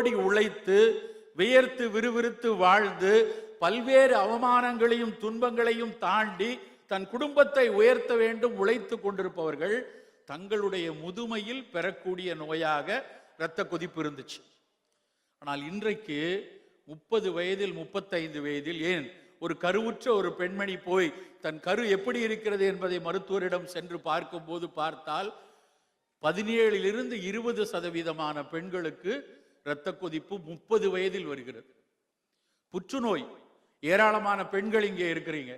ஓடி உழைத்து வியர்த்து விறுவிறுத்து வாழ்ந்து பல்வேறு அவமானங்களையும் துன்பங்களையும் தாண்டி தன் குடும்பத்தை உயர்த்த வேண்டும் உழைத்து கொண்டிருப்பவர்கள் தங்களுடைய முதுமையில் பெறக்கூடிய நோயாக இரத்த கொதிப்பு இருந்துச்சு. ஆனால் இன்றைக்கு 30 வயதில் 35 வயதில் ஏன் ஒரு கருவுற்ற ஒரு பெண்மணி போய் தன் கரு எப்படி இருக்கிறது என்பதை மருத்துவரிடம் சென்று பார்க்கும்போது பார்த்தால் 17 to 20% பெண்களுக்கு இரத்த கொதிப்பு 30 வயதில் வருகிறது. புற்றுநோய் ஏராளமான பெண்கள் இங்கே இருக்கிறீங்க.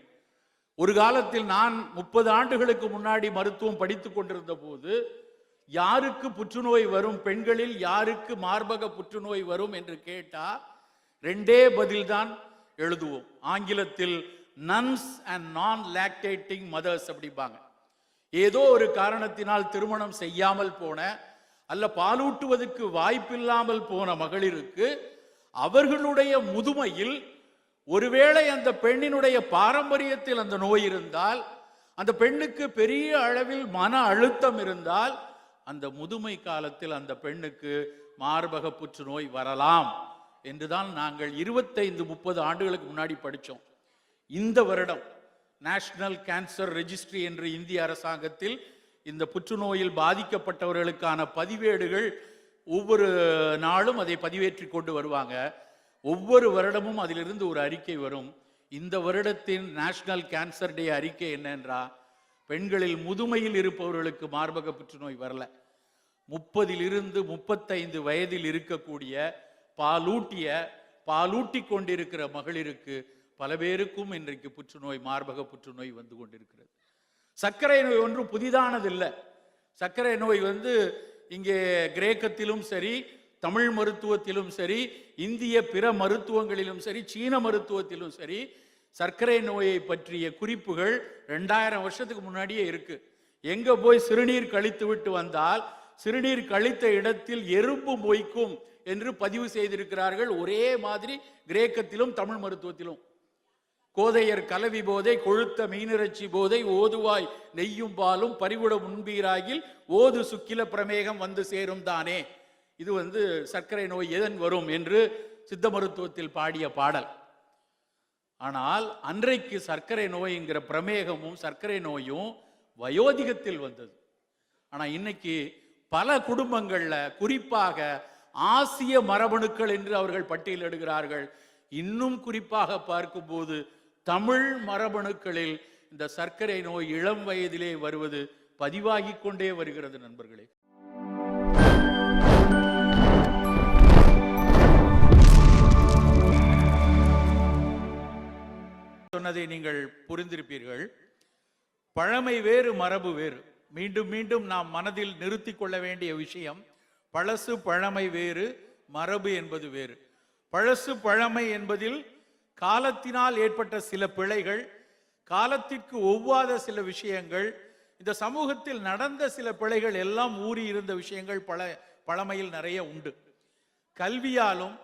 ஒரு காலத்தில் நான் 30 ஆண்டுகளுக்கு முன்னாடி மருத்துவம் படித்துக் கொண்டிருந்த போது யாருக்கு புற்றுநோய் வரும், பெண்களில் யாருக்கு மார்பக புற்றுநோய் வரும் என்று கேட்டா 2 பதில்தான் எழுதுவோம். ஆங்கிலத்தில் நன்ஸ் அண்ட் நான் லாக்டேட்டிங் மதர்ஸ் அப்படிம்பாங்க. ஏதோ ஒரு காரணத்தினால் திருமணம் செய்யாமல் போன அல்ல பாலூட்டுவதற்கு வாய்ப்பில்லாமல் போன மகளிருக்கு அவர்களுடைய முதுமையில் ஒருவேளை அந்த பெண்ணினுடைய பாரம்பரியத்தில் அந்த நோய் இருந்தால், அந்த பெண்ணுக்கு பெரிய அளவில் மன அழுத்தம் இருந்தால் அந்த முதுமை காலத்தில் அந்த பெண்ணுக்கு மார்பக புற்றுநோய் வரலாம் என்றுதான் நாங்கள் 25-30 ஆண்டுகளுக்கு முன்னாடி படித்தோம். இந்த வருடம் நேஷனல் கேன்சர் ரெஜிஸ்ட்ரி என்று இந்திய அரசாங்கத்தில் இந்த புற்றுநோயில் பாதிக்கப்பட்டவர்களுக்கான பதிவேடுகள் ஒவ்வொரு நாளும் அதை பதிவேற்றி கொண்டு வருவாங்க. ஒவ்வொரு வருடமும் அதிலிருந்து ஒரு அறிக்கை வரும். இந்த வருடத்தின் நேஷனல் கேன்சர் டே அறிக்கை என்னென்றா, பெண்களில் முதுமையில் இருப்பவர்களுக்கு மார்பக புற்றுநோய் வரல. 30 to 35 வயதில் இருக்கக்கூடிய பாலூட்டி கொண்டிருக்கிற மகளிருக்கு பல பேருக்கும் இன்றைக்கு புற்றுநோய், மார்பக புற்றுநோய் வந்து கொண்டிருக்கிறது. சர்க்கரை நோய் ஒன்றும் புதிதானதில்லை. சர்க்கரை நோய் இங்கே கிரேக்கத்திலும் சரி, தமிழ் மருத்துவத்திலும் சரி, இந்திய பிற மருத்துவங்களிலும் சரி, சீன மருத்துவத்திலும் சரி, சர்க்கரை நோயை பற்றிய குறிப்புகள் 2000 வருஷத்துக்கு முன்னாடியே இருக்கு. எங்க போய் சிறுநீர் கழித்து விட்டு வந்தால் சிறுநீர் கழித்த இடத்தில் எறும்பு மொய்க்கும் என்று பதிவு செய்திருக்கிறார்கள். ஒரே மாதிரி கிரேக்கத்திலும் தமிழ் மருத்துவத்திலும். கோதையர் கலவி போதை, கொழுத்த மீனிறைச்சி போதை, ஓதுவாய் நெய்யும் பாலும் பறிவுட முன்பீராகில் ஓது சுக்கில பிரமேகம் வந்து சேரும் தானே. இது சர்க்கரை நோய் எதன் வரும் என்று சித்த மருத்துவத்தில் பாடிய பாடல். ஆனால் அன்றைக்கு சர்க்கரை நோய்ங்கிற பிரமேகமும் சர்க்கரை நோயும் வயோதிகத்தில் வந்தது. ஆனா இன்னைக்கு பல குடும்பங்கள்ல, குறிப்பாக ஆசிய மரபணுக்கள் என்று அவர்கள் பட்டியலிடுகிறார்கள். இன்னும் குறிப்பாக பார்க்கும்போது தமிழ் மரபணுக்களில் இந்த சர்க்கரை நோய் இளம் வயதிலே வருவது பதிவாகி கொண்டே வருகிறது. நண்பர்களே, சொன்னதை நீங்கள் புரிந்திருப்பீர்கள். பழமை வேறு, மரபு வேறு. மீண்டும் மீண்டும் நாம் மனதில் நிறுத்தி கொள்ள வேண்டிய விஷயம், பழசு பழமை வேறு, மரபு என்பது வேறு. பழசு பழமை என்பதில் காலத்தினால் ஏற்பட்ட சில பிழைகள், காலத்திற்கு ஒவ்வாத சில விஷயங்கள், இந்த சமூகத்தில் நடந்த சில பிழைகள் எல்லாம் ஊறி இருந்த விஷயங்கள் பழமையில் நிறைய உண்டு. கல்வியாலும்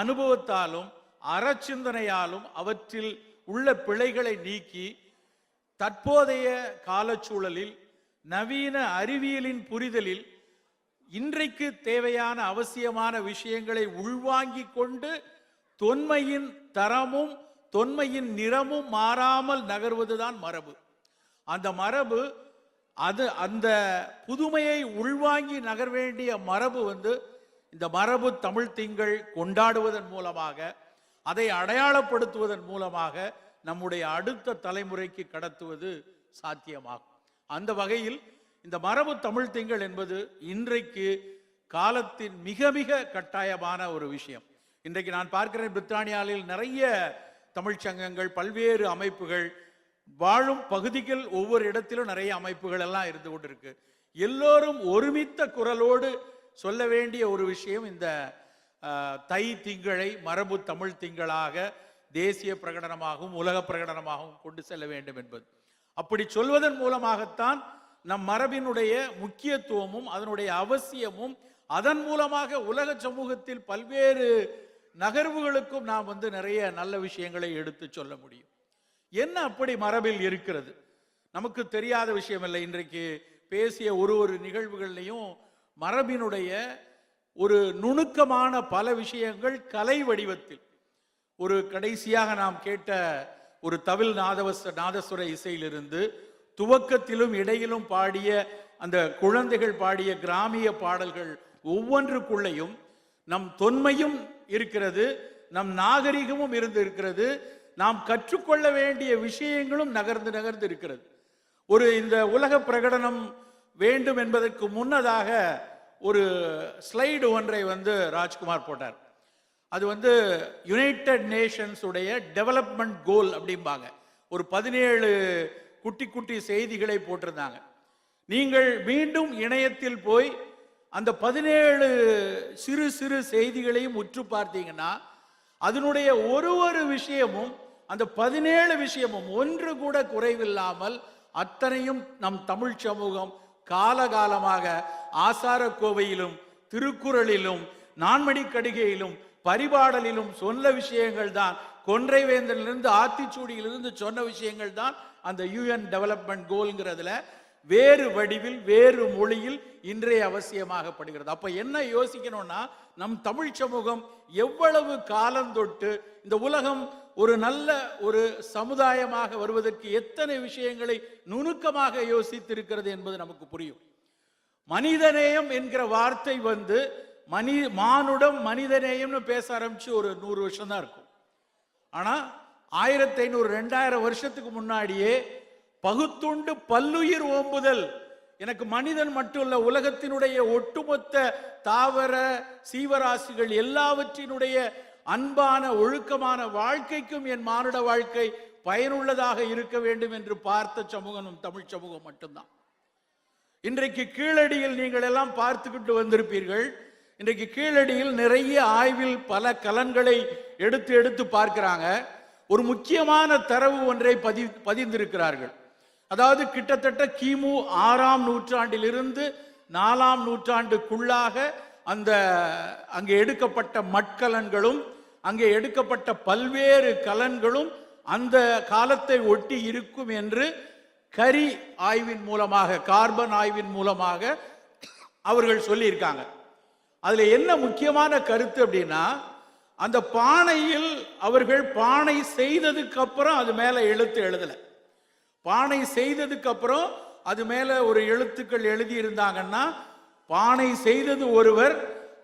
அனுபவத்தாலும் அறச்சிந்தனையாலும் அவற்றில் உள்ள பிழைகளை நீக்கி தற்போதைய காலச்சூழலில் நவீன அறிவியலின் புரிதலில் இன்றைக்கு தேவையான அவசியமான விஷயங்களை உள்வாங்கிக் கொண்டு தொன்மையின் தரமும் தொன்மையின் நிறமும் மாறாமல் நகர்வதுதான் மரபு. அந்த மரபு அந்த புதுமையை உள்வாங்கி நகர் வேண்டிய மரபு இந்த மரபு தமிழ் திங்கள் கொண்டாடுவதன் மூலமாக, அதை அடையாளப்படுத்துவதன் மூலமாக நம்முடைய அடுத்த தலைமுறைக்கு கடத்துவது சாத்தியமாகும். அந்த வகையில் இந்த மரபு தமிழ் திங்கள் என்பது இன்றைக்கு காலத்தின் மிக மிக கட்டாயமான ஒரு விஷயம். இன்றைக்கு நான் பார்க்கிறேன், பிரித்தானியாவில் நிறைய தமிழ் சங்கங்கள், பல்வேறு அமைப்புகள், வாழும் பகுதிகள் ஒவ்வொரு இடத்திலும் நிறைய அமைப்புகள் எல்லாம் இருந்து கொண்டிருக்கு. எல்லோரும் ஒருமித்த குரலோடு சொல்ல வேண்டிய ஒரு விஷயம், இந்த தை திங்களை மரபு தமிழ் திங்களாக தேசிய பிரகடனமாகவும் உலக பிரகடனமாகவும் கொண்டு செல்ல வேண்டும் என்பது. அப்படி சொல்வதன் மூலமாகத்தான் நம் மரபினுடைய முக்கியத்துவமும் அதனுடைய அவசியமும், அதன் மூலமாக உலக சமூகத்தில் பல்வேறு நகர்வுகளுக்கும் நாம் நிறைய நல்ல விஷயங்களை எடுத்து சொல்ல முடியும். என்ன அப்படி மரபில் இருக்கிறது? நமக்கு தெரியாத விஷயம் இல்லை. இன்றைக்கு பேசிய ஒரு நிகழ்வுகள்லையும் மரபினுடைய ஒரு நுணுக்கமான பல விஷயங்கள் கலை வடிவத்தில், ஒரு கடைசியாக நாம் கேட்ட ஒரு தவில் நாதஸ்வர இசையிலிருந்து துவக்கத்திலும் இடையிலும் பாடிய அந்த குழந்தைகள் பாடிய கிராமிய பாடல்கள் ஒவ்வொன்றுக்குள்ளேயும் நம் தொன்மையும் இருக்கிறது, நம் நாகரிகமும் இருக்கிறது, நாம் கற்றுக்கொள்ள வேண்டிய விஷயங்களும் நகர்ந்து இருக்கிறது. ஒரு இந்த உலக பிரகடனம் வேண்டும் என்பதற்கு முன்னதாக ஒரு ஸ்லைடு ஒன்றை ராஜ்குமார் போட்டார். அது யுனைடெட் நேஷன்ஸ் உடைய டெவலப்மெண்ட் கோல் அப்படிம்பாங்க. ஒரு 17 குட்டி குட்டி செய்திகளை போட்டிருந்தாங்க. நீங்கள் மீண்டும் இணையத்தில் போய் அந்த 17 சிறு சிறு செய்திகளையும் உற்று பார்த்தீங்கன்னா அதனுடைய ஒரு விஷயமும், அந்த 17 விஷயமும் ஒன்று கூட குறைவில்லாமல் அத்தனையும் நம் தமிழ் சமூகம் காலகாலமாக ஆசார கோவையிலும் திருக்குறளிலும் நான்மணி கடிகையிலும் பரிபாடலிலும் சொன்ன விஷயங்கள் தான். கொன்றைவேந்தனிலிருந்து ஆத்திச்சூடியிலிருந்து சொன்ன விஷயங்கள் தான் அந்த யூஎன் டெவலப்மெண்ட் கோல்ங்கிறதுல வேறு வடிவில் வேறு மொழியில் இன்றைய அவசியமாகப்படுகிறது. அப்ப என்ன யோசிக்கணும்னா, நம் தமிழ் சமூகம் எவ்வளவு காலம் தொட்டு இந்த உலகம் ஒரு நல்ல ஒரு சமுதாயமாக வருவதற்கு எத்தனை விஷயங்களை நுணுக்கமாக யோசித்திருக்கிறது என்பது நமக்கு புரியும். மனிதநேயம் என்கிற வார்த்தை மானுடம் மனிதநேயம்னு பேச ஆரம்பிச்சு ஒரு 100 வருஷம் தான் இருக்கும். ஆனா 1500-2000 வருஷத்துக்கு முன்னாடியே பகுத்துண்டு பல்லுயிர் ஓம்புதல், எனக்கு மனிதன் மட்டும் இல்ல உலகத்தினுடைய ஒட்டுமொத்த தாவர சீவராசிகள் எல்லாவற்றினுடைய அன்பான ஒழுக்கமான வாழ்க்கைக்கும் என் மானுட வாழ்க்கை பயனுள்ளதாக இருக்க வேண்டும் என்று பார்த்த சமூகம் தமிழ் சமூகம் மட்டும்தான். இன்றைக்கு கீழடியில் நீங்கள் எல்லாம் பார்த்துக்கிட்டு வந்திருப்பீர்கள். இன்றைக்கு கீழடியில் நிறைய ஆய்வில் பல கலன்களை எடுத்து பார்க்கிறாங்க. ஒரு முக்கியமான தரவு ஒன்றை பதிந்திருக்கிறார்கள். அதாவது கிட்டத்தட்ட கிமு 6ஆம் நூற்றாண்டிலிருந்து 4ஆம் நூற்றாண்டுக்குள்ளாக அங்கே எடுக்கப்பட்ட மட்கலன்களும் அங்கே எடுக்கப்பட்ட பல்வேறு கலன்களும் அந்த காலத்தை ஒட்டி இருக்கும் என்று கரி ஆய்வின் மூலமாக, கார்பன் ஆய்வின் மூலமாக அவர்கள் சொல்லியிருக்காங்க. அதுல என்ன முக்கியமான கருத்து அப்படின்னா, அந்த பானையில் அவர்கள் பானை செய்ததுக்கு அப்புறம் அது மேல எழுத்து எழுதல. பானை செய்ததுக்கு அப்புறம் அது மேல ஒரு எழுத்துக்கள் எழுதி இருந்தாங்கன்னா பானை செய்தது ஒருவர்,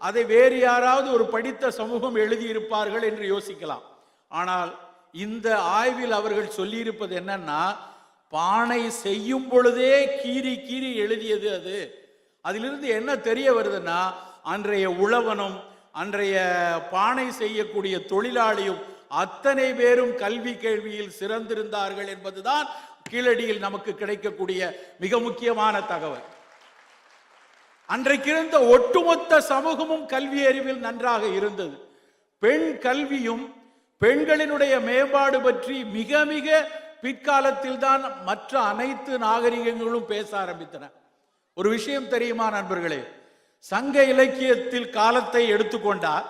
அதை வேறு யாராவது ஒரு படித்த சமூகம் எழுதி இருப்பார்கள் என்று யோசிக்கலாம். ஆனால் இந்த ஆய்வில் அவர்கள் சொல்லியிருப்பது என்னன்னா, பானை செய்யும் பொழுதே கீறி எழுதியது அது. அதிலிருந்து என்ன தெரிய வருதுன்னா, அன்றைய உழவனும் அன்றைய பானை செய்யக்கூடிய தொழிலாளியும் அத்தனை பேரும் கல்வி கேள்வியில் சிறந்திருந்தார்கள் என்பதுதான் கீழடியில் நமக்கு கிடைக்கக்கூடிய மிக முக்கியமான தகவல். அன்றைக்கு இருந்த ஒட்டுமொத்த சமூகமும் கல்வி அறிவில் நன்றாக இருந்தது. பெண் கல்வியும் பெண்களினுடைய மேம்பாடு பற்றி மிக மிக பிற்காலத்தில் தான் மற்ற அனைத்து நாகரிகங்களும் பேச ஆரம்பித்தன. ஒரு விஷயம் தெரியுமா நண்பர்களே, சங்க இலக்கியத்தில் காலத்தை எடுத்துக்கொண்டால்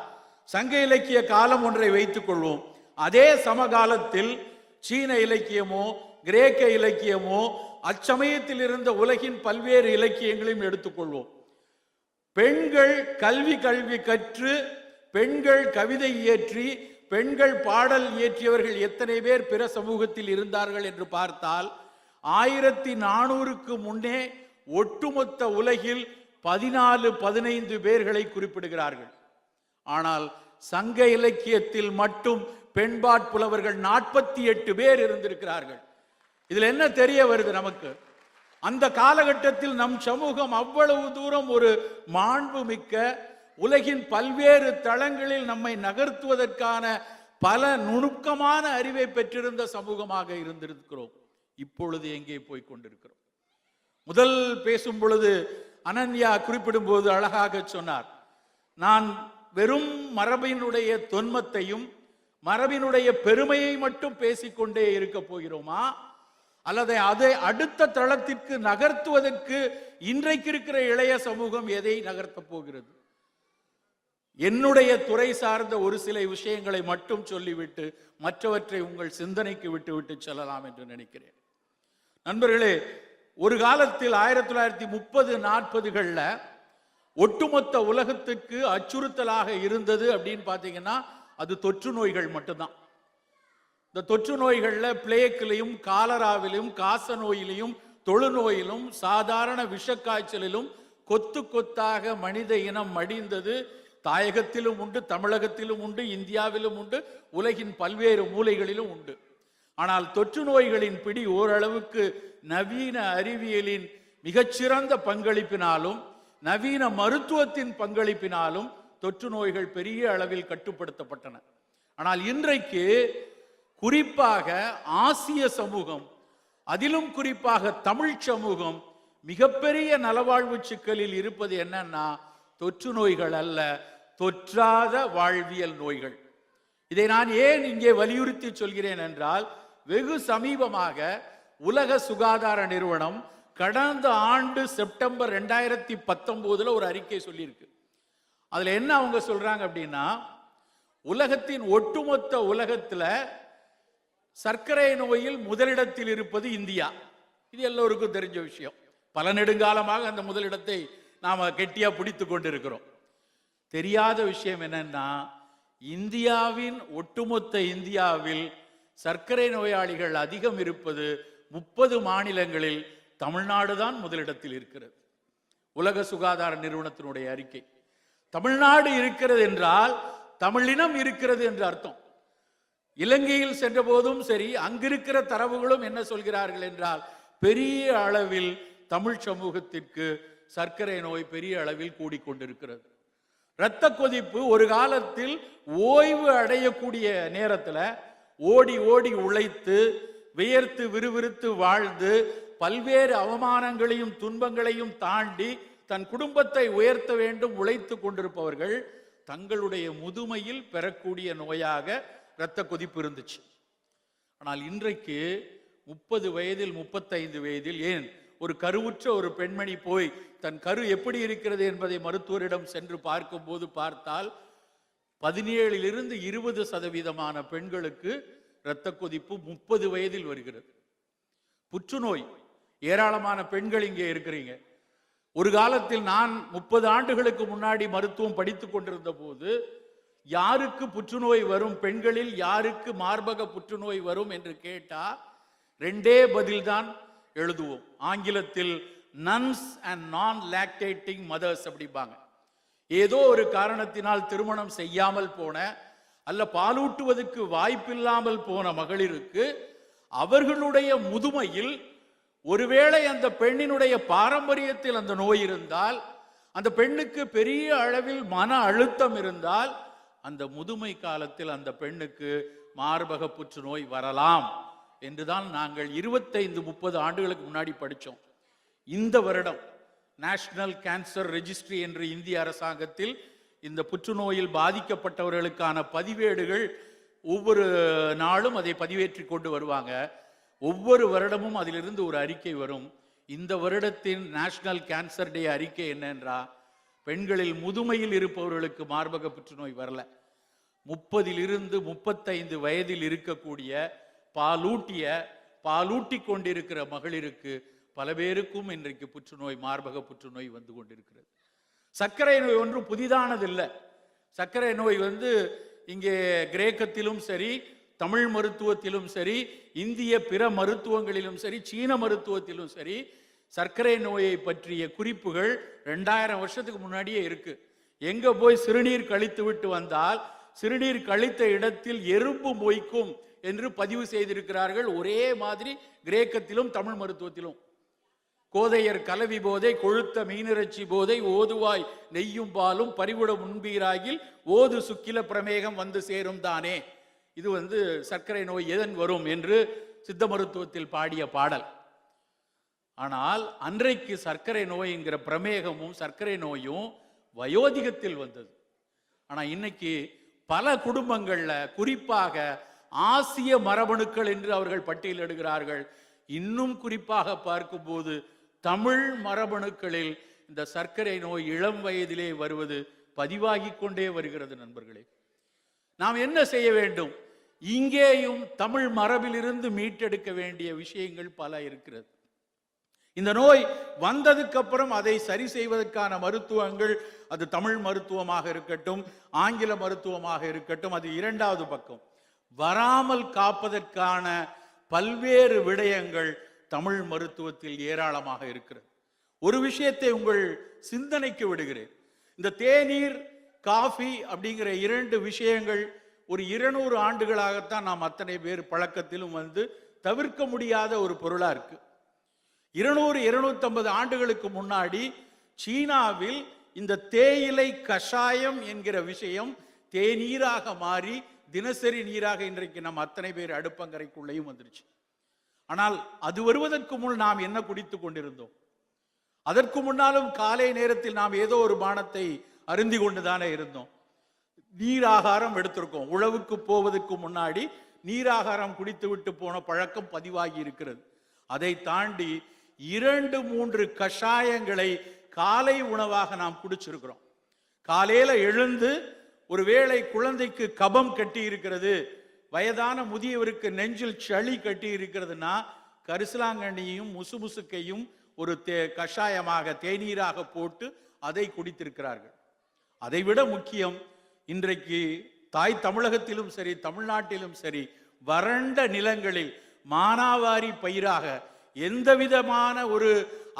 சங்க இலக்கிய காலம் ஒன்றை வைத்துக் கொள்வோம். அதே சமகாலத்தில் சீன இலக்கியமோ கிரேக்க இலக்கியமோ அச்சமயத்தில் இருந்த உலகின் பல்வேறு இலக்கியங்களையும் எடுத்துக்கொள்வோம். பெண்கள் கல்வி கற்று பெண்கள் கவிதை இயற்றி பெண்கள் பாடல் இயற்றியவர்கள் எத்தனை பேர் பிற சமூகத்தில் இருந்தார்கள் என்று பார்த்தால் 1400க்கு முன்னே ஒட்டுமொத்த உலகில் 14-15 பேர்களை குறிப்பிடுகிறார்கள். ஆனால் சங்க இலக்கியத்தில் மட்டும் பெண்பாற் புலவர்கள் 48 பேர் இருந்திருக்கிறார்கள். இதுல என்ன தெரிய வருது நமக்கு? அந்த காலகட்டத்தில் நம் சமூகம் அவ்வளவு தூரம் ஒரு மாண்பு மிக்க, உலகின் பல்வேறு தளங்களில் நம்மை நகர்த்துவதற்கான பல நுணுக்கமான அறிவை பெற்றிருந்த சமூகமாக இருந்திருக்கிறோம். இப்பொழுது எங்கே போய் கொண்டிருக்கிறோம்? முதல் பேசும் பொழுது அனன்யா குறிப்பிடும் போது அழகாக சொன்னார், நான் வெறும் மரபினுடைய தொன்மத்தையும் மரபினுடைய பெருமையை மட்டும் பேசிக்கொண்டே இருக்க போகிறோமா, அல்லது அதை அடுத்த தளத்திற்கு நகர்த்துவதற்கு இன்றைக்கு இருக்கிற இளைய சமூகம் எதை நகர்த்த போகிறது? என்னுடைய துறை சார்ந்த ஒரு சில விஷயங்களை மட்டும் சொல்லிவிட்டு மற்றவற்றை உங்கள் சிந்தனைக்கு விட்டு செல்லலாம் என்று நினைக்கிறேன். நண்பர்களே, ஒரு காலத்தில் 1930-40களில் ஒட்டுமொத்த உலகத்துக்கு அச்சுறுத்தலாக இருந்தது அப்படின்னு பார்த்தீங்கன்னா அது தொற்று நோய்கள் மட்டும்தான். இந்த தொற்று நோய்கள்ல பிளேக்கிலையும் காலராவிலும் காச நோயிலையும் தொழுநோயிலும் சாதாரண விஷக்காய்ச்சலிலும் கொத்து கொத்தாக மனித இனம் மடிந்தது. தாயகத்திலும் உண்டு, தமிழகத்திலும் உண்டு, இந்தியாவிலும் உண்டு, உலகின் பல்வேறு மூலைகளிலும் உண்டு. ஆனால் தொற்று நோய்களின் பிடி ஓரளவுக்கு நவீன அறிவியலின் மிகச்சிறந்த பங்களிப்பினாலும் நவீன மருத்துவத்தின் பங்களிப்பினாலும் தொற்று நோய்கள் பெரிய அளவில் கட்டுப்படுத்தப்பட்டன. ஆனால் இன்றைக்கு குறிப்பாக ஆசிய சமூகம், அதிலும் குறிப்பாக தமிழ் சமூகம் மிகப்பெரிய நலவாழ்வு சிக்கலில் இருப்பது என்னன்னா தொற்று நோய்கள் அல்ல, தொற்றாத வாழ்வியல் நோய்கள். இதை நான் ஏன் இங்கே வலியுறுத்தி சொல்கிறேன் என்றால், வெகு சமீபமாக உலக சுகாதார நிறுவனம் கடந்த ஆண்டு செப்டம்பர் 2019 ஒரு அறிக்கை சொல்லியிருக்கு. அதுல என்ன அவங்க சொல்றாங்க அப்படின்னா, உலகத்தின் ஒட்டுமொத்த உலகத்துல சர்க்கரை நோயில் முதலிடத்தில் இருப்பது இந்தியா. இது எல்லோருக்கும் தெரிஞ்ச விஷயம். பல நெடுங்காலமாக அந்த முதலிடத்தை நாம கெட்டியா பிடித்து கொண்டிருக்கிறோம். தெரியாத விஷயம் என்னன்னா, இந்தியாவின் ஒட்டுமொத்த இந்தியாவில் சர்க்கரை நோயாளிகள் அதிகம் இருப்பது 30 மாநிலங்களில் தமிழ்நாடு தான் முதலிடத்தில் இருக்கிறது. உலக சுகாதார நிறுவனத்தினுடைய அறிக்கை. தமிழ்நாடு இருக்கிறது என்றால் தமிழினம் இருக்கிறது என்று அர்த்தம். இலங்கையில் சென்ற போதும் சரி, அங்கிருக்கிற தரவுகளும் என்ன சொல்கிறார்கள் என்றால், பெரிய அளவில் தமிழ் சமூகத்திற்கு சர்க்கரை நோய் பெரிய அளவில் கூடிக்கொண்டிருக்கிறது. இரத்த கொதிப்பு ஒரு காலத்தில் ஓய்வு அடையக்கூடிய நேரத்தில் ஓடி ஓடி உழைத்து வியர்த்து விறுவிறுத்து வாழ்ந்து பல்வேறு அவமானங்களையும் துன்பங்களையும் தாண்டி தன் குடும்பத்தை உயர்த்த வேண்டும் உழைத்து கொண்டிருப்பவர்கள் தங்களுடைய முதுமையில் பெறக்கூடிய நோயாக இரத்த கொதிப்பு இருந்துச்சு. ஆனால் இன்றைக்கு 30 வயதில் 35 வயதில், ஏன் ஒரு கருவுற்ற ஒரு பெண்மணி போய் தன் கரு எப்படி இருக்கிறது என்பதை மருத்துவரிடம் சென்று பார்க்கும் போது பார்த்தால் 17 to 20% பெண்களுக்கு இரத்த கொதிப்பு 30 வயதில் வருகிறது. புற்றுநோய், ஏராளமான பெண்கள் இங்கே இருக்கிறீங்க. ஒரு காலத்தில் நான் 30 ஆண்டுகளுக்கு முன்னாடி மருத்துவம் படித்துக் கொண்டிருந்த போது யாருக்கு புற்றுநோய் வரும், பெண்களில் யாருக்கு மார்பக புற்றுநோய் வரும் என்று கேட்டா 2 பதில்தான் எழுதுவோம். ஆங்கிலத்தில் நன்ஸ் அண்ட் நான் லாக்டேட்டிங் மதர்ஸ் அப்படிம்பாங்க. ஏதோ ஒரு காரணத்தினால் திருமணம் செய்யாமல் போன அல்ல பாலூட்டுவதற்கு வாய்ப்பில்லாமல் போன மகளிருக்கு அவர்களுடைய முதுமையில் ஒருவேளை அந்த பெண்ணினுடைய பாரம்பரியத்தில் அந்த நோய் இருந்தால், அந்த பெண்ணுக்கு பெரிய அளவில் மன அழுத்தம் இருந்தால், அந்த முதுமை காலத்தில் அந்த பெண்ணுக்கு மார்பக புற்றுநோய் வரலாம் என்றுதான் நாங்கள் 25-30 ஆண்டுகளுக்கு முன்னாடி படித்தோம். இந்த வருடம் நேஷனல் கேன்சர் ரெஜிஸ்ட்ரி என்று இந்திய அரசாங்கத்தில் இந்த புற்றுநோயில் பாதிக்கப்பட்டவர்களுக்கான பதிவேடுகள் ஒவ்வொரு நாளும் அதை பதிவேற்றி கொண்டு வருவாங்க. ஒவ்வொரு வருடமும் அதிலிருந்து ஒரு அறிக்கை வரும். இந்த வருடத்தின் நேஷனல் கேன்சர் டே அறிக்கை என்னென்றா, பெண்களில் முதுமையில் இருப்பவர்களுக்கு மார்பக புற்றுநோய் வரல, 30 to 35 வயதில் இருக்கக்கூடிய பாலூட்டி கொண்டிருக்கிற மகளிருக்கு பல பேருக்கும் இன்றைக்கு புற்றுநோய், மார்பக புற்றுநோய் வந்து கொண்டிருக்கிறது. சர்க்கரை நோய் ஒன்றும் புதிதானதில்லை. சர்க்கரை நோய் இங்கே கிரேக்கத்திலும் சரி, தமிழ் மருத்துவத்திலும் சரி, இந்திய பிற மருத்துவங்களிலும் சரி, சீன மருத்துவத்திலும் சரி, சர்க்கரை நோயை பற்றிய குறிப்புகள் 2000 வருஷத்துக்கு முன்னாடியே இருக்கு. எங்க போய் சிறுநீர் கழித்து விட்டு வந்தால் சிறுநீர் கழித்த இடத்தில் எறும்பு மொய்க்கும் என்று பதிவு செய்திருக்கிறார்கள். ஒரே மாதிரி கிரேக்கத்திலும் தமிழ் மருத்துவத்திலும். கோதையர் கலவி போதை, கொழுத்த மீனிறைச்சி போதை, ஓதுவாய் நெய்யும் பாலும் பறிவுட முன்பீராகில் ஓது சுக்கில பிரமேகம் வந்து சேரும் தானே. இது சர்க்கரை நோய் எதன் வரும் என்று சித்த மருத்துவத்தில் பாடிய பாடல். ஆனால் அன்றைக்கு சர்க்கரை நோய்ங்கிற பிரமேகமும் சர்க்கரை நோயும் வயோதிகத்தில் வந்தது. ஆனா இன்னைக்கு பல குடும்பங்கள்ல, குறிப்பாக ஆசிய மரபணுக்கள் என்று அவர்கள் பட்டியலிடுகிறார்கள். இன்னும் குறிப்பாக பார்க்கும்போது தமிழ் மரபணுக்களில் இந்த சர்க்கரை நோய் இளம் வயதிலே வருவது பதிவாகி கொண்டே வருகிறது. நண்பர்களே, நாம் என்ன செய்ய வேண்டும்? இங்கேயும் தமிழ் மரபிலிருந்து மீட்டெடுக்க வேண்டிய விஷயங்கள் பல இருக்கிறது. இந்த நோய் வந்ததுக்கு அப்புறம் அதை சரி செய்வதற்கான மருத்துவங்கள், அது தமிழ் மருத்துவமாக இருக்கட்டும், ஆங்கில மருத்துவமாக இருக்கட்டும், அது இரண்டாவது பக்கம். வராமல் காப்பதற்கான பல்வேறு விடயங்கள் தமிழ் மருத்துவத்தில் ஏராளமாக இருக்கிறது. ஒரு விஷயத்தை உங்கள் சிந்தனைக்கு விடுகிறேன். இந்த தேநீர், காஃபி அப்படிங்கிற இரண்டு விஷயங்கள் ஒரு 200 ஆண்டுகளாகத்தான் நாம் அத்தனை பேர் பழக்கத்திலும் வந்து தவிர்க்க முடியாத ஒரு பொருளா இருக்கு. 200-250 ஆண்டுகளுக்கு முன்னாடி சீனாவில் இந்த தேயிலை கஷாயம் என்கிற விஷயம் தேநீராக மாறி தினசரி நீராக இன்றைக்கு நம்ம அத்தனை பேர் அடுப்பங்கரைக்குள்ளேயும் வந்துருச்சு. ஆனால் அது வருவதற்கு முன் நாம் என்ன குடித்துக் கொண்டிருந்தோம்? அதற்கு முன்னாலும் காலை நேரத்தில் நாம் ஏதோ ஒரு பானத்தை அருந்தி கொண்டுதானே இருந்தோம். நீராகாரம் எடுத்திருக்கோம். உழவுக்கு போவதற்கு முன்னாடி நீராகாரம் குடித்து விட்டு போன பழக்கம் பதிவாகி இருக்கிறது. அதை தாண்டி 2-3 கஷாயங்களை காலை உணவாக நாம் குடிச்சிருக்கிறோம். காலையில எழுந்து ஒருவேளை குழந்தைக்கு கபம் கட்டி இருக்கிறது, வயதான முதியவருக்கு நெஞ்சில் சளி கட்டி இருக்கிறதுனா கரிசலாங்கண்ணியும் முசுமுசுக்கையும் ஒரு கஷாயமாக தேநீராக போட்டு அதை குடித்திருக்கிறார்கள். அதைவிட முக்கியம், இன்றைக்கு தாய் தமிழகத்திலும் சரி தமிழ்நாட்டிலும் சரி வறண்ட நிலங்களில் மானாவாரி பயிராக எந்த விதமான ஒரு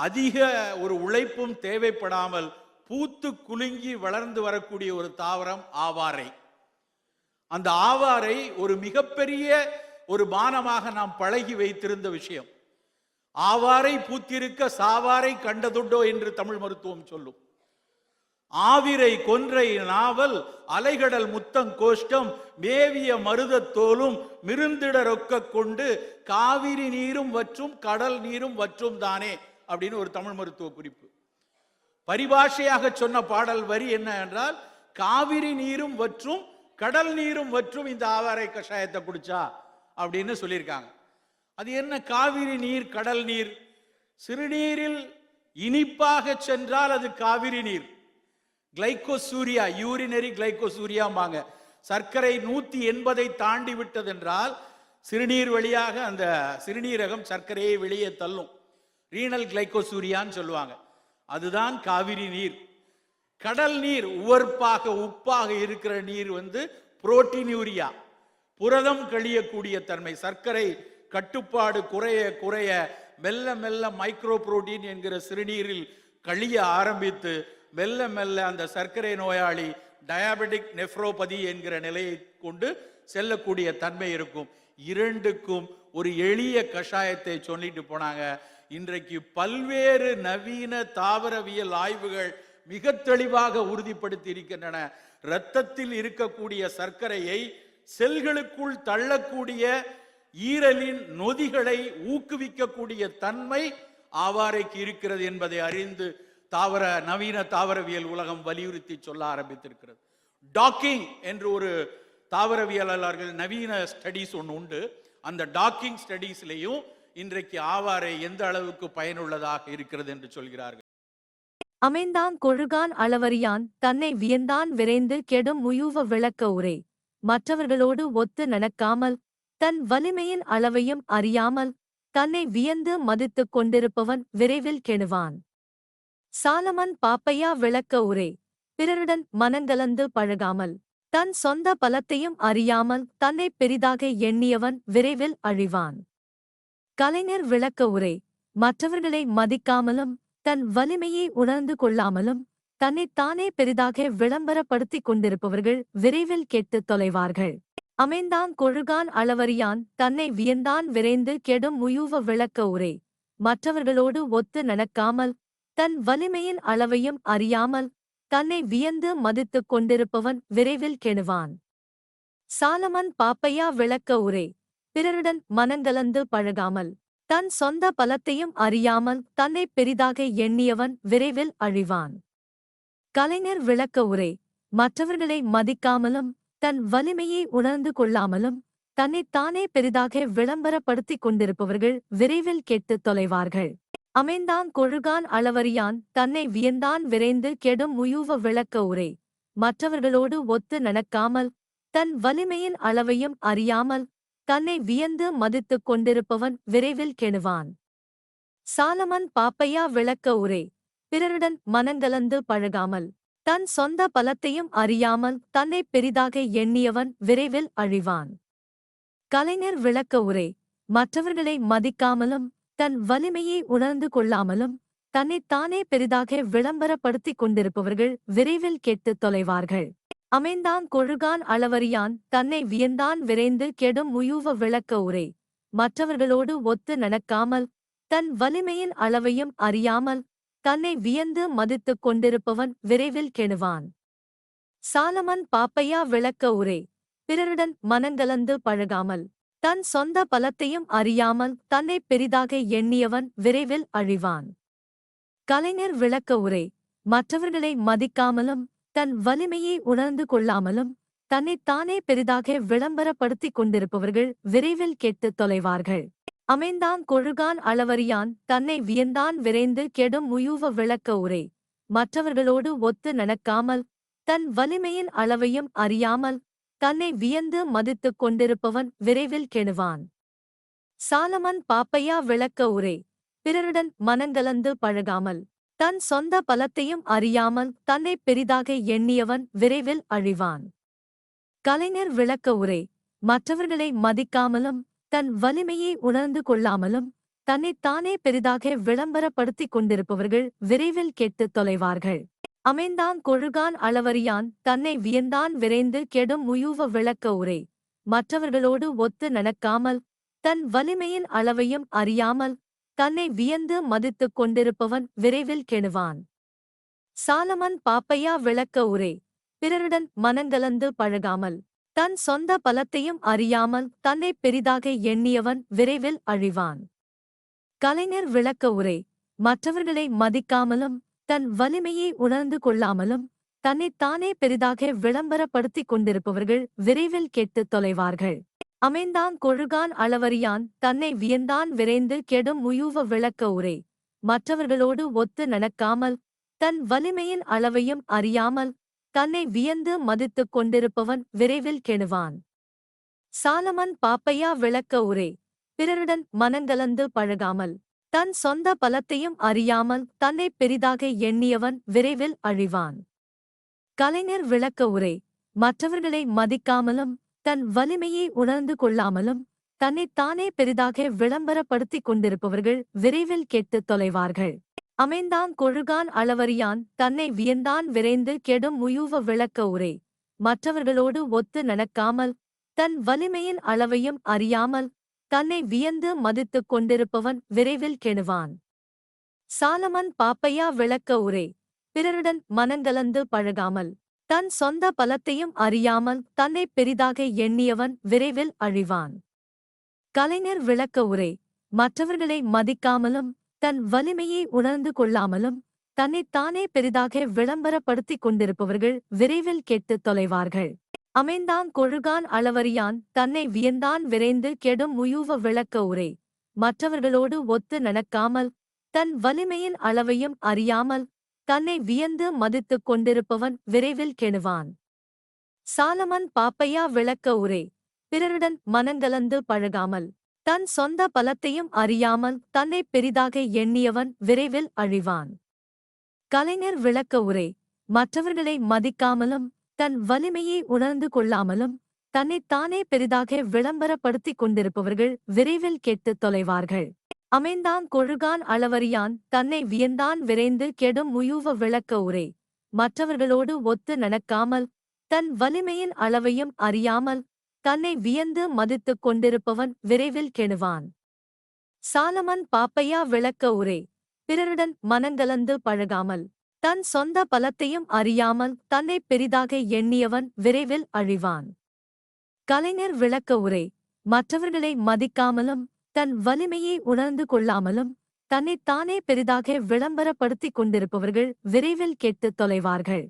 அதிக ஒரு உழைப்பும் தேவைப்படாமல் பூத்து குலுங்கி வளர்ந்து வரக்கூடிய ஒரு தாவரம் ஆவாரை. அந்த ஆவாரை ஒரு மிகப்பெரிய ஒரு பானமாக நாம் பழகி வைத்திருந்த விஷயம். ஆவாரை பூத்திருக்க சாவாரை கண்டதுண்டோ என்று தமிழ் மருத்துவம் சொல்லும். ஆவிரை கொன்றை நாவல் அலைகடல் முத்தம் கோஷ்டம் மேவிய மருத தோலும் மிருந்திட ரொக்க கொண்டு காவிரி நீரும் வற்றும் கடல் நீரும் வற்றும் தானே அப்படின்னு ஒரு தமிழ் மருத்துவ குறிப்பு. பரிபாஷையாக சொன்ன பாடல் வரி என்ன என்றால், காவிரி நீரும் வற்றும் கடல் நீரும் வற்றும் இந்த ஆவாரை கஷாயத்தை குடிச்சா அப்படின்னு சொல்லியிருக்காங்க. அது என்ன காவிரி நீர் கடல் நீர்? சிறுநீரில் இனிப்பாக சென்றால் அது காவிரி நீர். Glycosuria, urinary கிளைகோசூரியாம்பாங்க. சர்க்கரை 180 தாண்டி விட்டது என்றால் சிறுநீர் வழியாக அந்த சிறுநீரகம் சர்க்கரையை வெளியே தள்ளும். ரீனல் கிளைகோசூரியான்னு சொல்லுவாங்க. அதுதான் காவிரி நீர். கடல் நீர் உவர்ப்பாக உப்பாக இருக்கிற நீர் வந்து புரோட்டீனூரியா, புரதம் கழியக்கூடிய தன்மை. சர்க்கரை கட்டுப்பாடு குறைய குறைய மெல்ல மெல்ல மைக்ரோ புரோட்டீன் என்கிற சிறுநீரில் கழிய ஆரம்பித்து மெல்ல மெல்ல அந்த சர்க்கரை நோயாளி டயாபெட்டிக் நெஃப்ரோபதி என்கிற நிலையை கொண்டு செல்லக்கூடிய தன்மை இருக்கும். இரண்டுக்கும் ஒரு எளிய கஷாயத்தை சொல்லிட்டு போனாங்க. இன்றைக்கு பல்வேறு நவீன தாவரவியல் ஆய்வுகள் மிக தெளிவாக உறுதிப்படுத்தி இருக்கின்றன. இரத்தத்தில் இருக்கக்கூடிய சர்க்கரையை செல்களுக்குள் தள்ளக்கூடிய ஈரலின் நொதிகளை ஊக்குவிக்கக்கூடிய தன்மை ஆவாரைக்கு இருக்கிறது என்பதை அறிந்து நவீன தாவரவியல் உலகம் வலியுறுத்தி சொல்ல ஆரம்பித்திருக்கிறது. டாக்கிங் என்று ஒரு தாவரவியலாளர்கள் நவீன ஸ்டடிஸ் ஒன்று உண்டு. அந்த டாக்கிங் ஸ்டடிஸ்லையும் இன்றைக்கு ஆவாரை எந்த அளவுக்கு பயனுள்ளதாக இருக்கிறது என்று சொல்கிறார்கள். அமைந்தான் கொழுகான் அளவறியான் தன்னை வியந்தான் விரைந்து கெடும் முயுவ விளக்க உரை. மற்றவர்களோடு ஒத்து நடக்காமல் தன் வலிமையின் அளவையும் அறியாமல் தன்னை வியந்து மதித்துக் கொண்டிருப்பவன் விரைவில் கெடுவான். சாலமன் பாப்பையா விளக்க உரை. பிறருடன் மனங்கலந்து பழகாமல் தன் சொந்த பலத்தையும் அறியாமல் தன்னை பெரிதாக எண்ணியவன் விரைவில் அழிவான். கலைஞர் விளக்க உரை. மற்றவர்களை மதிக்காமலும் தன் வலிமையை உணர்ந்து கொள்ளாமலும் தன்னைத்தானே பெரிதாக விளம்பரப்படுத்திக் கொண்டிருப்பவர்கள் விரைவில் கெட்டுத் தொலைவார்கள். அமைந்தான் கொழுகான் அளவறியான் தன்னை வியந்தான் விரைந்து கெடும் முயுவ விளக்க உரை. மற்றவர்களோடு ஒத்து நடக்காமல் தன் வலிமையின் அளவையும் அறியாமல் தன்னை வியந்து மதித்துக் கொண்டிருப்பவன் விரைவில் கெடுவான். சாலமன் பாப்பையா விளக்க உரை. பிறருடன் மனங்கலந்து பழகாமல் தன் சொந்த பலத்தையும் அறியாமல் தன்னை பெரிதாக எண்ணியவன் விரைவில் அழிவான். கலைஞர் விளக்க உரை. மற்றவர்களை மதிக்காமலும் தன் வலிமையை உணர்ந்து கொள்ளாமலும் தன்னைத்தானே பெரிதாக விளம்பரப்படுத்திக் கொண்டிருப்பவர்கள் விரைவில் கெட்டுத் தொலைவார்கள். அமைந்தான் கொழுகான் அளவறியான் தன்னை வியந்தான் விரைந்து கெடும் முயுவ விளக்க உரை. மற்றவர்களோடு ஒத்து நடக்காமல் தன் வலிமையின் அளவையும் அறியாமல் தன்னை வியந்து மதித்துக் கொண்டிருப்பவன் விரைவில் கெடுவான். சாலமன் பாப்பையா விளக்க உரை. பிறருடன் மனங்கலந்து பழகாமல், தன் சொந்த பலத்தையும் அறியாமல் தன்னை பெரிதாக எண்ணியவன் விரைவில் அழிவான். கலைஞர் விளக்க உரை. மற்றவர்களை மதிக்காமலும் தன் வலிமையை உணர்ந்து கொள்ளாமலும் தன்னைத்தானே பெரிதாக விளம்பரப்படுத்திக் கொண்டிருப்பவர்கள் விரைவில் கெட்டுத் தொலைவார்கள். அமைந்தான் கொழுகான் அளவறியான் தன்னை வியந்தான் விரைந்து கெடும் முயூவ விளக்க உரை. மற்றவர்களோடு ஒத்து நடக்காமல் தன் வலிமையின் அளவையும் அறியாமல் தன்னை வியந்து மதித்துக் கொண்டிருப்பவன் விரைவில் கெடுவான். சாலமன் பாப்பையா விளக்க உரை. பிறருடன் மனங்கலந்து பழகாமல், தன் சொந்த பலத்தையும் அறியாமல் தன்னை பெரிதாக எண்ணியவன் விரைவில் அழிவான். கலைஞர் விளக்க உரை. மற்றவர்களை மதிக்காமலும் தன் வலிமையை உணர்ந்து கொள்ளாமலும் தன்னைத்தானே பெரிதாக விளம்பரப்படுத்திக் கொண்டிருப்பவர்கள் விரைவில் கெட்டுத் தொலைவார்கள். அமைந்தான் கொழுகான் அளவறியான் தன்னை வியந்தான் விரைந்து கெடும் முயூவ விளக்க உரை. மற்றவர்களோடு ஒத்து நடக்காமல் தன் வலிமையின் அளவையும் அறியாமல் தன்னை வியந்து மதித்துக் கொண்டிருப்பவன் விரைவில் கெடுவான். சாலமன் பாப்பையா விளக்க உரை. பிறருடன் மனங்கலந்து பழகாமல், தன் சொந்த பலத்தையும் அறியாமல் தன்னை பெரிதாக எண்ணியவன் விரைவில் அழிவான். கலைஞர் விளக்க உரை. மற்றவர்களை மதிக்காமலும் தன் வலிமையை உணர்ந்து கொள்ளாமலும் தன்னைத்தானே பெரிதாக விளம்பரப்படுத்திக் கொண்டிருப்பவர்கள் விரைவில் கெட்டுத் தொலைவார்கள். அமைந்தான் கொழுகான் அளவறியான் தன்னை வியந்தான் விரைந்து கெடும் முயூவ விளக்க உரை. மற்றவர்களோடு ஒத்து நடக்காமல் தன் வலிமையின் அளவையும் அறியாமல் தன்னை வியந்து மதித்துக் கொண்டிருப்பவன் விரைவில் கெடுவான். சாலமன் பாப்பையா விளக்க உரை. பிறருடன் மனங்கலந்து பழகாமல், தன் சொந்த பலத்தையும் அறியாமல் தன்னை பெரிதாக எண்ணியவன் விரைவில் அழிவான். கலைஞர் விளக்க உரை. மற்றவர்களை மதிக்காமலும் தன் வலிமையை உணர்ந்து கொள்ளாமலும் தன்னைத்தானே பெரிதாக விளம்பரப்படுத்திக் கொண்டிருப்பவர்கள் விரைவில் கெட்டுத் தொலைவார்கள். அமைந்தான் கொழுகான் அளவறியான் தன்னை வியந்தான் விரைந்து கெடும் முயூவ விளக்க உரை. மற்றவர்களோடு ஒத்து நடக்காமல் தன் வலிமையின் அளவையும் அறியாமல் தன்னை வியந்து மதித்துக் கொண்டிருப்பவன் விரைவில் கெடுவான். சாலமன் பாப்பையா விளக்க உரை. பிறருடன் மனங்கலந்து பழகாமல், தன் சொந்த பலத்தையும் அறியாமல் தன்னை பெரிதாக எண்ணியவன் விரைவில் அழிவான். கலைஞர் விளக்க உரை. மற்றவர்களை மதிக்காமலும் தன் வலிமையை உணர்ந்து கொள்ளாமலும் தன்னைத்தானே பெரிதாக விளம்பரப்படுத்திக் கொண்டிருப்பவர்கள் விரைவில் கெட்டுத் தொலைவார்கள். அமைந்தான் கொழுகான் அளவறியான் தன்னை வியந்தான் விரைந்து கெடும் முயூவ விளக்க உரை. மற்றவர்களோடு ஒத்து நடக்காமல் தன் வலிமையின் அளவையும் அறியாமல் தன்னை வியந்து மதித்துக் கொண்டிருப்பவன் விரைவில் கெடுவான். சாலமன் பாப்பையா விளக்க உரை. பிறருடன் மனங்கலந்து பழகாமல், தன் சொந்த பலத்தையும் அறியாமல் தன்னை பெரிதாக எண்ணியவன் விரைவில் அழிவான். கலைஞர் விளக்க உரை. மற்றவர்களை மதிக்காமலும் தன் வலிமையை உணர்ந்து கொள்ளாமலும் தன்னைத்தானே பெரிதாக விளம்பரப்படுத்திக் கொண்டிருப்பவர்கள் விரைவில் கெட்டுத் தொலைவார்கள். அமைந்தான் கொழுகான் அளவறியான் தன்னை வியந்தான் விரைந்து கெடும் முயூவ விளக்க உரை. மற்றவர்களோடு ஒத்து நடக்காமல் தன் வலிமையின் அளவையும் அறியாமல் தன்னை வியந்து மதித்துக் கொண்டிருப்பவன் விரைவில் கெடுவான். சாலமன் பாப்பையா விளக்க உரை. பிறருடன் மனங்கலந்து பழகாமல், தன் சொந்த பலத்தையும் அறியாமல் தன்னை பெரிதாக எண்ணியவன் விரைவில் அழிவான். கலைஞர் விளக்க உரை. மற்றவர்களை மதிக்காமலும் தன் வலிமையை உணர்ந்து கொள்ளாமலும் தன்னைத்தானே பெரிதாக விளம்பரப்படுத்திக் கொண்டிருப்பவர்கள் விரைவில் கெட்டுத் தொலைவார்கள். அமைந்தான் கொழுகான் அளவறியான் தன்னை வியந்தான் விரைந்து கெடும் முயூவ விளக்க உரை. மற்றவர்களோடு ஒத்து நடக்காமல் தன் வலிமையின் அளவையும் அறியாமல் தன்னை வியந்து மதித்துக் கொண்டிருப்பவன் விரைவில் கெடுவான். சாலமன் பாப்பையா விளக்க உரை. பிறருடன் மனங்கலந்து பழகாமல், தன் சொந்த பலத்தையும் அறியாமல் தன்னை பெரிதாக எண்ணியவன் விரைவில் அழிவான். கலைஞர் விளக்க உரை. மற்றவர்களை மதிக்காமலும் தன் வலிமையை உணர்ந்து கொள்ளாமலும் தன்னைத்தானே பெரிதாக விளம்பரப்படுத்திக் கொண்டிருப்பவர்கள் விரைவில் கெட்டுத் தொலைவார்கள்.